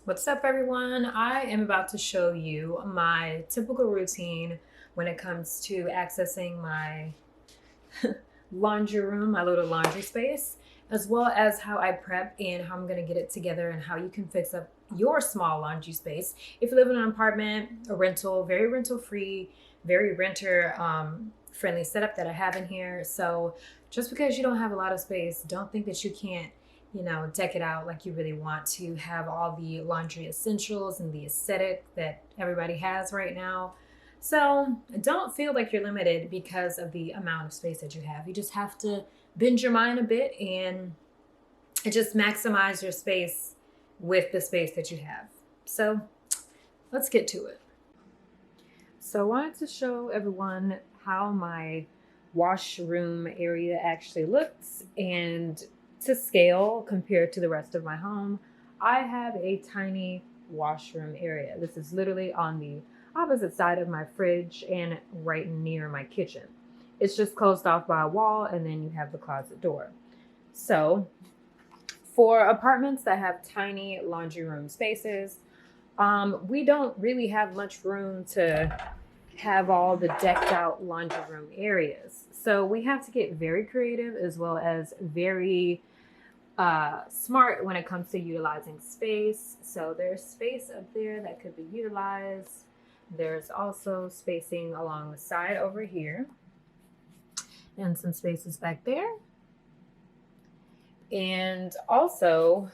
What's up, everyone? I am about to show you my typical routine when it comes to accessing my laundry room, my little laundry space, as well as how I prep and how I'm going to get it together and how you can fix up your small laundry space. If you live in an apartment, a rental, very rental free, very renter friendly setup that I have in here. So just because you don't have a lot of space, don't think that you can't deck it out like you really want to have all the laundry essentials and the aesthetic that everybody has right now. So don't feel like you're limited because of the amount of space that you have. You just have to bend your mind a bit and just maximize your space with the space that you have. So let's get to it. So I wanted to show everyone how my washroom area actually looks and to scale compared to the rest of my home. I have a tiny washroom area. This is literally on the opposite side of my fridge and right near my kitchen. It's just closed off by a wall, and then you have the closet door. So for apartments that have tiny laundry room spaces, we don't really have much room to have all the decked out laundry room areas. So we have to get very creative as well as very smart when it comes to utilizing space. So there's space up there that could be utilized. There's also spacing along the side over here and some spaces back there. And also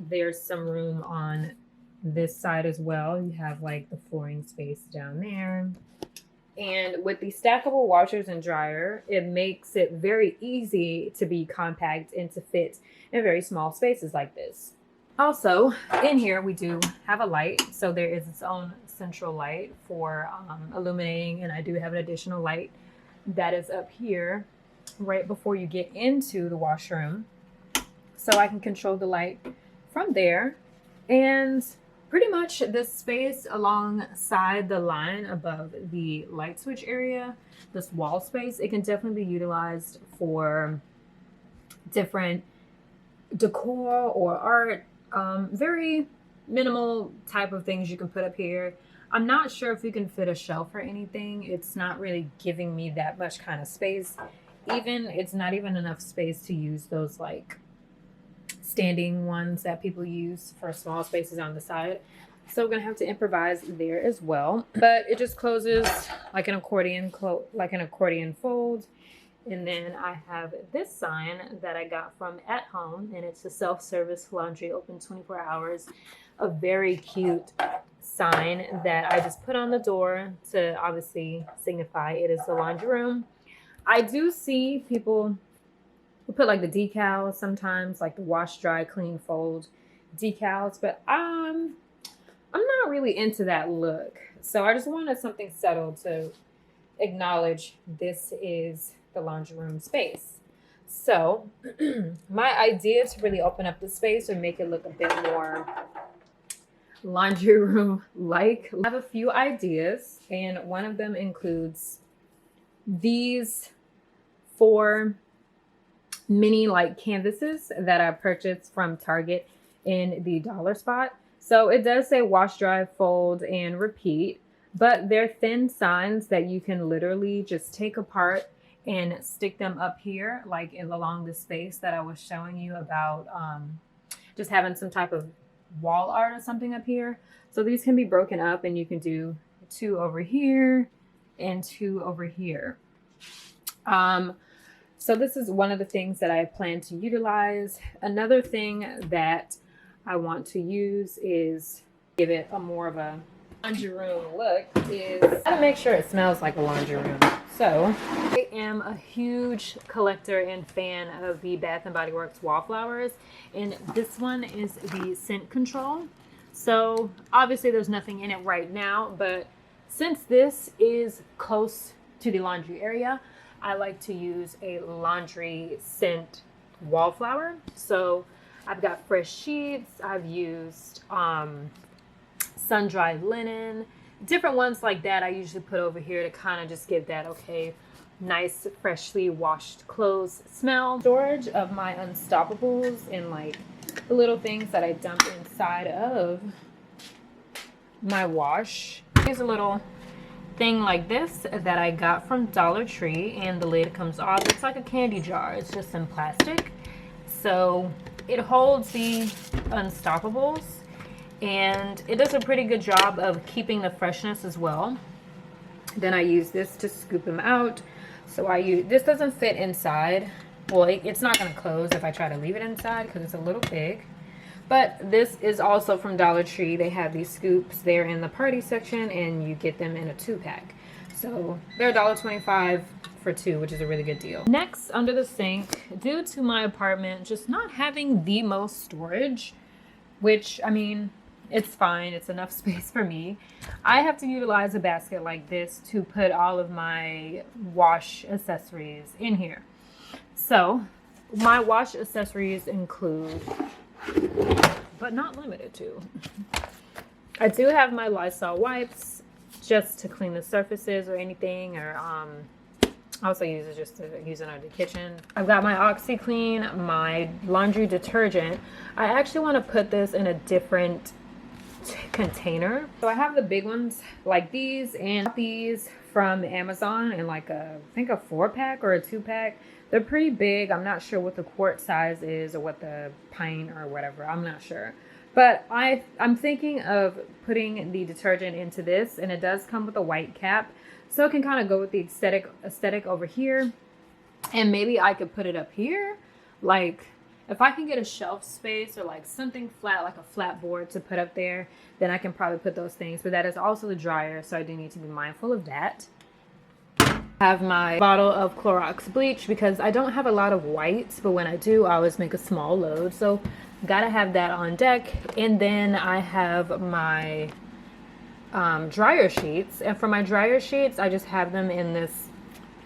there's some room on this side as well. You have like the flooring space down there. And with the stackable washers and dryer, it makes it very easy to be compact and to fit in very small spaces like this. Also, in here we do have a light. So there is its own central light for illuminating, and I do have an additional light that is up here right before you get into the washroom. So I can control the light from there. And pretty much this space alongside the line above the light switch area, this wall space, it can definitely be utilized for different decor or art, very minimal type of things you can put up here. I'm not sure if you can fit a shelf or anything. It's not really giving me that much kind of space. It's not even enough space to use those like standing ones that people use for small spaces on the side. So we're gonna have to improvise there as well. But it just closes like an accordion fold. And then I have this sign that I got from At Home, and it's a self-service laundry open 24 hours. A very cute sign that I just put on the door to obviously signify it is the laundry room. I do see people we put like the decals sometimes, like the wash, dry, clean, fold decals, but I'm not really into that look. So I just wanted something subtle to acknowledge this is the laundry room space. So my idea to really open up the space and make it look a bit more laundry room like, I have a few ideas, and one of them includes these 4 mini like canvases that I purchased from Target in the dollar spot. So it does say wash, dry, fold, and repeat, but they're thin signs that you can literally just take apart and stick them up here, like along the space that I was showing you about, just having some type of wall art or something up here. So these can be broken up, and you can do 2 over here and 2 over here. So this is one of the things that I plan to utilize. Another thing that I want to use is give it a more of a laundry room look is to make sure it smells like a laundry room. So I am a huge collector and fan of the Bath & Body Works wallflowers, and this one is the scent control. So obviously there's nothing in it right now, but since this is close to the laundry area, I like to use a laundry scent wallflower. So I've got fresh sheets, I've used sun-dried linen, different ones like that I usually put over here to kind of just give that nice freshly washed clothes smell. Storage of my unstoppables and like the little things that I dump inside of my wash. Here's a little thing like this that I got from Dollar Tree, and the lid comes off. It's like a candy jar. It's just in plastic, so it holds the unstoppables, and it does a pretty good job of keeping the freshness as well. Then I use this to scoop them out. So I use this. Doesn't fit inside. Well, it's not going to close if I try to leave it inside because it's a little big. But this is also from Dollar Tree. They have these scoops there in the party section, and you get them in a 2-pack. So they're $1.25 for 2, which is a really good deal. Next, under the sink, due to my apartment just not having the most storage, which, I mean, it's fine. It's enough space for me. I have to utilize a basket like this to put all of my wash accessories in here. So my wash accessories include, but not limited to, I do have my Lysol wipes just to clean the surfaces or anything, or I also use it just to use it under the kitchen. I've got my OxyClean, my laundry detergent. I actually want to put this in a different container. So I have the big ones like these, and these from Amazon in like I think a 4-pack or a 2-pack. They're pretty big. I'm not sure what the quart size is or what the pint or whatever. I'm not sure. But I'm thinking of putting the detergent into this, and it does come with a white cap. So it can kind of go with the aesthetic over here. And maybe I could put it up here. Like if I can get a shelf space or like something flat, like a flat board to put up there, then I can probably put those things. But that is also the dryer, so I do need to be mindful of that. I have my bottle of Clorox bleach because I don't have a lot of whites, but when I do, I always make a small load. So gotta have that on deck. And then I have my dryer sheets. And for my dryer sheets, I just have them in this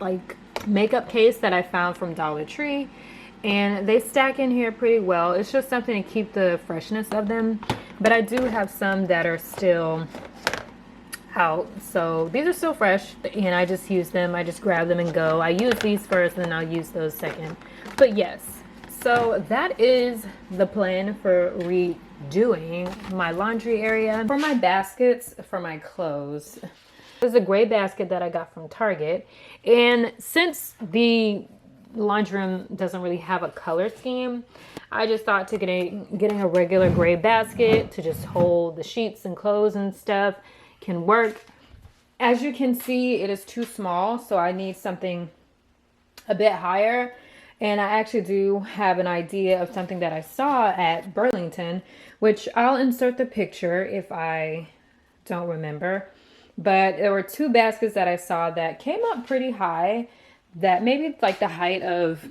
like makeup case that I found from Dollar Tree. And they stack in here pretty well. It's just something to keep the freshness of them. But I do have some that are still out, so these are still fresh, and I just use them. I just grab them and go. I use these first, and then I'll use those second. But yes, so that is the plan for redoing my laundry area. For my baskets for my clothes, there's a gray basket that I got from Target, and since the laundry room doesn't really have a color scheme, I just thought to getting a regular gray basket to just hold the sheets and clothes and stuff can work. As you can see, it is too small, so I need something a bit higher. And I actually do have an idea of something that I saw at Burlington, which I'll insert the picture if I don't remember. But there were 2 baskets that I saw that came up pretty high, that maybe it's like the height of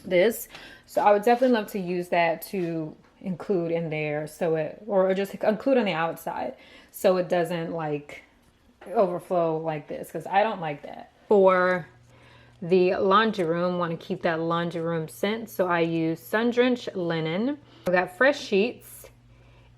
this. So I would definitely love to use that to include in there, so it, or just include on the outside so it doesn't like overflow like this, because I don't like that. For the laundry room, want to keep that laundry room scent, so I use sun-drenched linen. I got fresh sheets,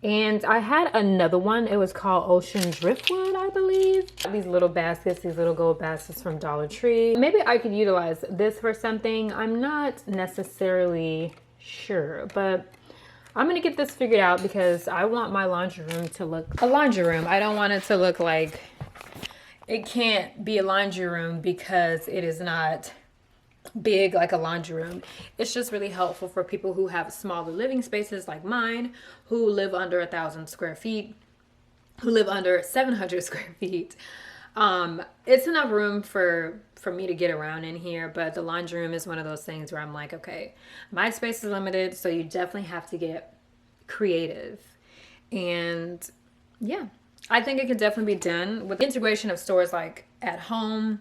and I had another one. It was called Ocean Driftwood, I believe. These little baskets, these little gold baskets from Dollar Tree. Maybe I could utilize this for something. I'm not necessarily sure, but I'm gonna get this figured out because I want my laundry room to look a laundry room. I don't want it to look like it can't be a laundry room because it is not big like a laundry room. It's just really helpful for people who have smaller living spaces like mine, who live under 1,000 square feet, who live under 700 square feet. It's enough room for me to get around in here, but the laundry room is one of those things where I'm like, okay, my space is limited, so you definitely have to get creative. And yeah, I think it can definitely be done with the integration of stores like At Home,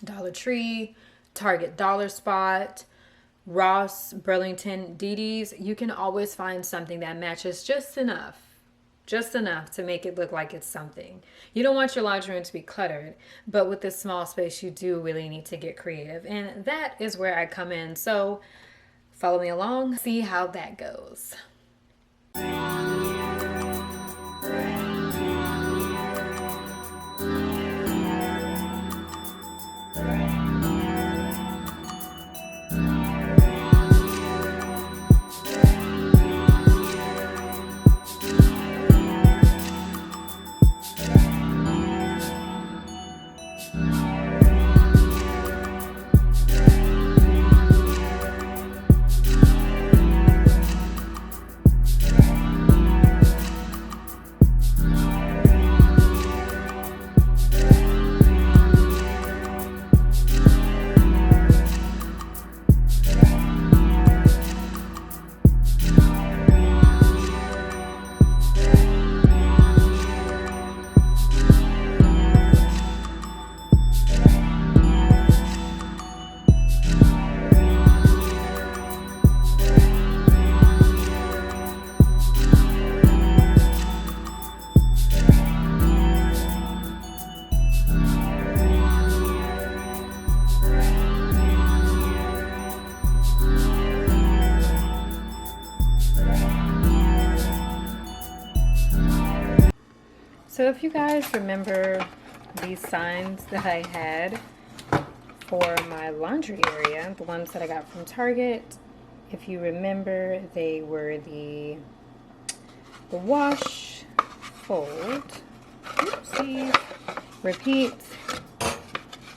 Dollar Tree, Target Dollar Spot, Ross, Burlington, Dd's. You can always find something that matches just enough to make it look like it's something. You don't want your laundry room to be cluttered, but with this small space, you do really need to get creative. And that is where I come in. So follow me along, see how that goes. So if you guys remember these signs that I had for my laundry area, the ones that I got from Target, if you remember, they were the wash, fold, oopsie, repeat,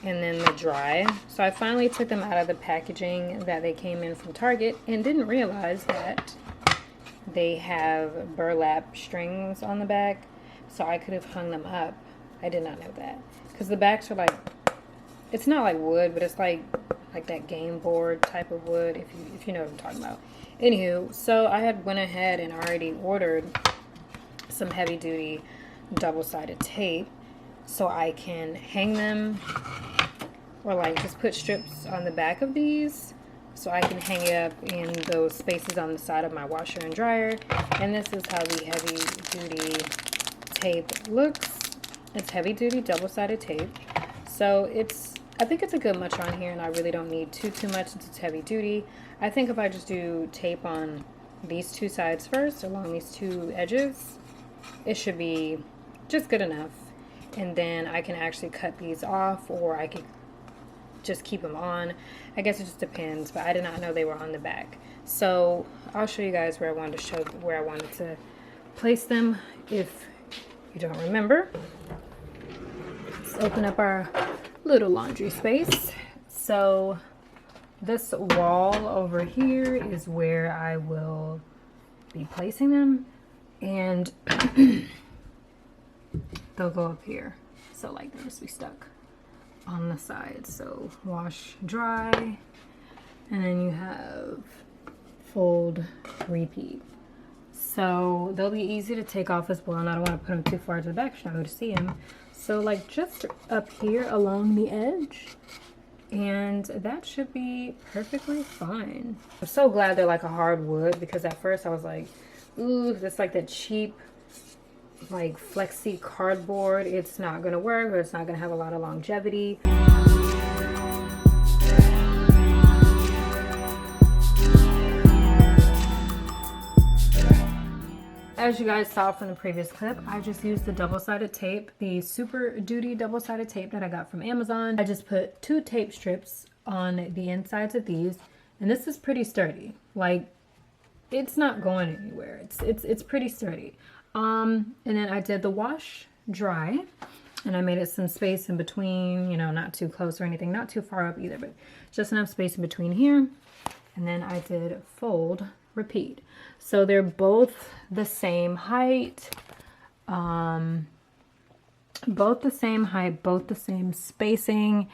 and then the dry. So I finally took them out of the packaging that they came in from Target and didn't realize that they have burlap strings on the back, so I could have hung them up. I did not know that, because the backs are like, it's not like wood, but it's like that game board type of wood, if you know what I'm talking about. Anywho, so I had went ahead and already ordered some heavy duty double-sided tape so I can hang them, or like just put strips on the back of these so I can hang it up in those spaces on the side of my washer and dryer. And this is how the heavy duty tape looks. It's heavy duty double-sided tape, so I think it's a good much on here, and I really don't need too much since it's heavy duty. I think if I just do tape on these two sides first, along these two edges, it should be just good enough. And then I can actually cut these off, or I could just keep them on. I guess it just depends, but I did not know they were on the back. So I'll show you guys where I wanted to place them if you don't remember. Let's open up our little laundry space. So this wall over here is where I will be placing them, and they'll go up here. So like they'll just be stuck on the side. So wash, dry, and then you have fold, repeat. So they'll be easy to take off as well, and I don't want to put them too far to the back, so I'm going to see them. So like just up here along the edge, and that should be perfectly fine. I'm so glad they're like a hard wood, because at first I was like, ooh, that's like that cheap like flexi cardboard. It's not gonna work, or it's not gonna have a lot of longevity. As you guys saw from the previous clip, I just used the double-sided tape, the Super Duty double-sided tape that I got from Amazon. I just put 2 tape strips on the insides of these, and this is pretty sturdy. Like, it's not going anywhere. It's pretty sturdy. And then I did the wash, dry, and I made it some space in between, you know, not too close or anything, not too far up either, but just enough space in between here. And then I did fold, repeat. So they're both the same height, both the same spacing,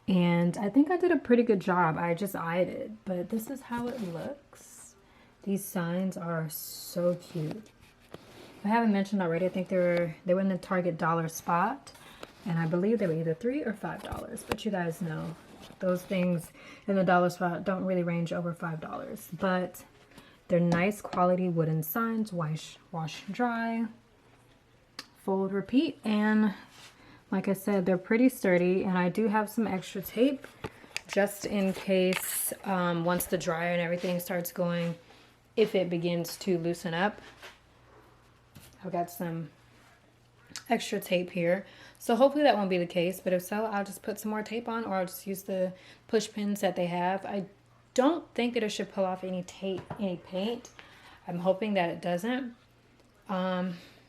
and I think I did a pretty good job. I just eyed it, but this is how it looks. These signs are so cute. If I haven't mentioned already, I think they were in the Target dollar spot, and I believe they were either $3 or $5, but you guys know those things in the dollar spot don't really range over $5, but they're nice quality wooden signs. Wash, dry, fold, repeat, and like I said, they're pretty sturdy, and I do have some extra tape just in case once the dryer and everything starts going, if it begins to loosen up. I've got some extra tape here, so hopefully that won't be the case, but if so, I'll just put some more tape on, or I'll just use the push pins that they have. I don't think that it should pull off any paint. I'm hoping that it doesn't.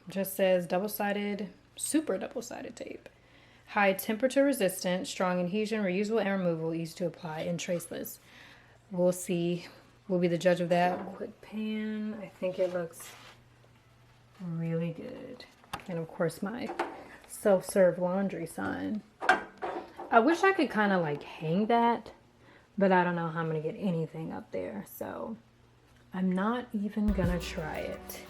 Just says double-sided, super double-sided tape. High temperature resistant, strong adhesion, reusable and removable, easy to apply, and traceless. We'll see. We'll be the judge of that. Quick pan. I think it looks really good. And of course my self-serve laundry sign. I wish I could kind of like hang that, but I don't know how I'm gonna get anything up there, so I'm not even gonna try it.